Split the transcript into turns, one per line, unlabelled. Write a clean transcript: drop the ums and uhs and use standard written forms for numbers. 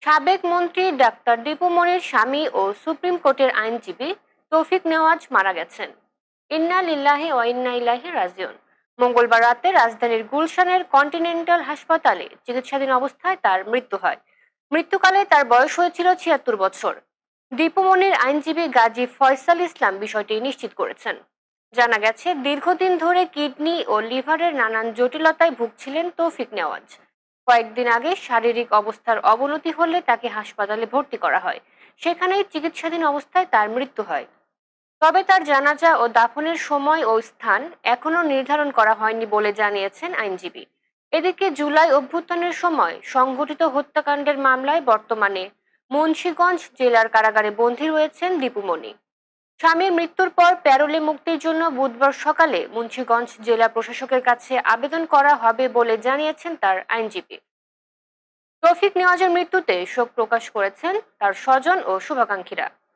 সাবেক মন্ত্রী ডাক্তার দীপু মনির স্বামী ও সুপ্রিম কোর্টের আইনজীবী তৌফিক নেওয়াজ মারা গেছেন। ইন্না লিল্লাহি ওয়া ইন্না ইলাইহি রাজিউন। মঙ্গলবার রাতে রাজধানীর গুলশানের কন্টিনেন্টাল হাসপাতালে চিকিৎসাধীন অবস্থায় তার মৃত্যু হয়। মৃত্যুকালে তার বয়স হয়েছিল ৭৬ বছর। দীপু মনির আইনজীবী গাজী ফয়সাল ইসলাম বিষয়টি নিশ্চিত করেছেন। জানা গেছে, দীর্ঘদিন ধরে কিডনি ও লিভারের নানান জটিলতায় ভুগছিলেন তৌফিক নেওয়াজ। কয়েকদিন আগে শারীরিক অবস্থার অবনতি হলে তাকে হাসপাতালে ভর্তি করা হয়। সেখানেই চিকিৎসাধীন অবস্থায় তার মৃত্যু হয়। তবে তার জানাজা ও দাফনের সময় ও স্থান এখনো নির্ধারণ করা হয়নি বলে জানিয়েছেন আইনজীবী। এদিকে জুলাই অভ্যুত্থানের সময় সংঘটিত হত্যাকাণ্ডের মামলায় বর্তমানে মুন্সিগঞ্জ জেলার কারাগারে বন্দী রয়েছেন দীপু মনি। স্বামীর মৃত্যুর পর প্যারোলে মুক্তির জন্য বুধবার সকালে মুন্সিগঞ্জ জেলা প্রশাসকের কাছে আবেদন করা হবে বলে জানিয়েছেন তার আইনজীবী। তৌফিক নেওয়াজের মৃত্যুতে শোক প্রকাশ করেছেন তার স্বজন ও শুভাকাঙ্ক্ষীরা।